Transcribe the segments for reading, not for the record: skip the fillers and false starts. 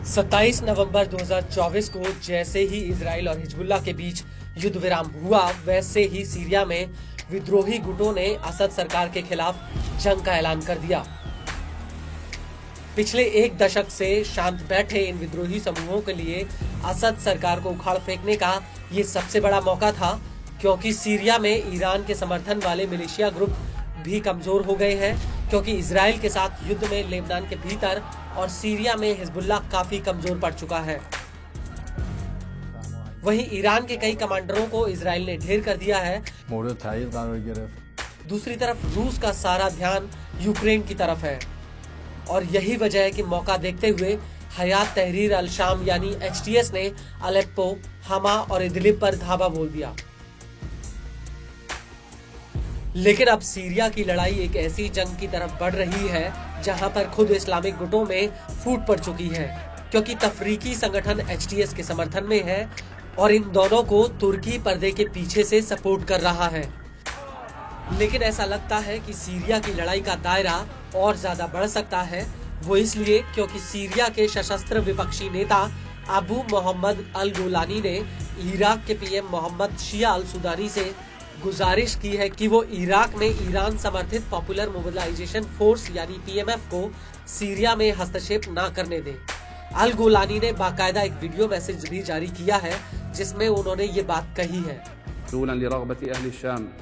27 नवंबर 2024 को जैसे ही इजराइल और हिजबुल्लाह के बीच युद्ध विराम हुआ, वैसे ही सीरिया में विद्रोही गुटों ने असद सरकार के खिलाफ जंग का ऐलान कर दिया। पिछले एक दशक से शांत बैठे इन विद्रोही समूहों के लिए असद सरकार को उखाड़ फेंकने का ये सबसे बड़ा मौका था, क्योंकि सीरिया में ईरान के समर्थन वाले मिलिशिया ग्रुप भी कमजोर हो गए हैं, क्योंकि इजराइल के साथ युद्ध में लेबनान के भीतर और सीरिया में हिजबुल्लाह काफी कमजोर पड़ चुका है। वहीं ईरान के कई कमांडरों को इजराइल ने ढेर कर दिया है। दूसरी तरफ रूस का सारा ध्यान यूक्रेन की तरफ है और यही वजह है कि मौका देखते हुए हयात तहरीर अल शाम यानी HTS ने अलेप्पो, हमा और इदलिब पर धावा बोल दिया। लेकिन अब सीरिया की लड़ाई एक ऐसी जंग की तरफ बढ़ रही है जहां पर खुद इस्लामिक गुटों में फूट पड़ चुकी है, क्योंकि तफरीकी संगठन HTS के समर्थन में है और इन दोनों को तुर्की पर्दे के पीछे से सपोर्ट कर रहा है। लेकिन ऐसा लगता है कि सीरिया की लड़ाई का दायरा और ज्यादा बढ़ सकता है। वो इसलिए क्योंकि सीरिया के सशस्त्र विपक्षी नेता अबू मोहम्मद अल गोलानी ने इराक के PM मोहम्मद शिया अल सुदानी से गुजारिश की है कि वो इराक में ईरान समर्थित पॉपुलर मोबिलाइजेशन फोर्स यानी PMF को सीरिया में हस्तक्षेप न करने दें। अल गोलानी ने बाकायदा एक वीडियो मैसेज भी जारी किया है जिसमें उन्होंने ये बात कही है।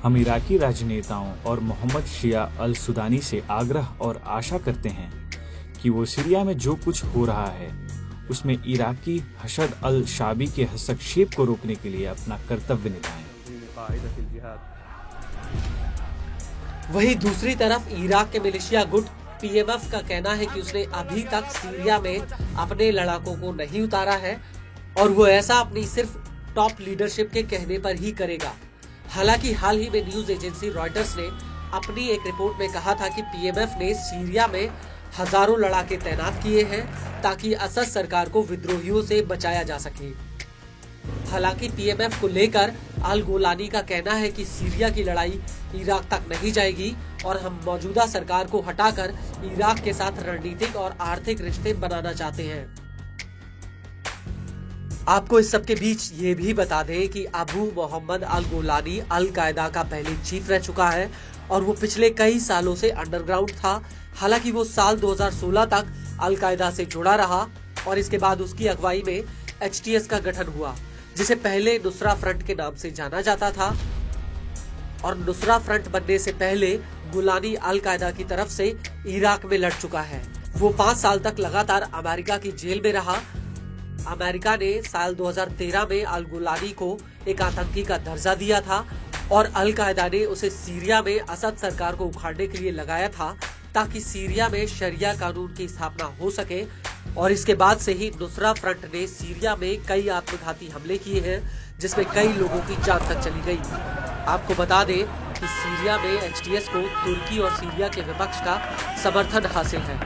हम इराकी राजनेताओं और मोहम्मद शिया अल सुदानी से आग्रह और आशा करते हैं कि वो सीरिया में जो कुछ हो रहा है उसमें इराकी हशद अल शाबी के हस्तक्षेप को रोकने के लिए अपना कर्तव्य निभाएं। वहीं दूसरी तरफ इराक के मिलिशिया गुट PMF का कहना है कि उसने अभी तक सीरिया में अपने लड़ाकों को नहीं उतारा है और वो ऐसा अपनी सिर्फ टॉप लीडरशिप के कहने पर ही करेगा। हालांकि हाल ही में न्यूज एजेंसी रॉयटर्स ने अपनी एक रिपोर्ट में कहा था कि PMF ने सीरिया में हजारों लड़ाके तैनात किए हैं ताकि असद सरकार को विद्रोहियों से बचाया जा सके। हालांकि PMF को लेकर अल गोलानी का कहना है कि सीरिया की लड़ाई इराक तक नहीं जाएगी और हम मौजूदा सरकार को हटाकर इराक के साथ रणनीतिक और आर्थिक रिश्ते बनाना चाहते हैं। आपको इस सब के बीच ये भी बता दें कि अबू मोहम्मद अल गोलानी अल कायदा का पहले चीफ रह चुका है और वो पिछले कई सालों से अंडरग्राउंड था। हालांकि वो साल 2016 तक अल कायदा से जुड़ा रहा और इसके बाद उसकी अगुवाई में HTS का गठन हुआ, जिसे पहले नुसरा फ्रंट के नाम से जाना जाता था और नुसरा फ्रंट बनने से पहले गुलानी अल कायदा की तरफ से इराक में लड़ चुका है। वो 5 साल तक लगातार अमेरिका की जेल में रहा। अमेरिका ने साल 2013 में अल गुलानी को एक आतंकी का दर्जा दिया था और अल कायदा ने उसे सीरिया में असद सरकार को उखाड़ने के लिए लगाया था ताकि सीरिया में शरिया कानून की स्थापना हो सके। और इसके बाद से ही नुसरा फ्रंट ने सीरिया में कई आत्मघाती हमले किए हैं जिसमें कई लोगों की जान तक चली गई। आपको बता दें कि सीरिया में HTS को तुर्की और सीरिया के विपक्ष का समर्थन हासिल है।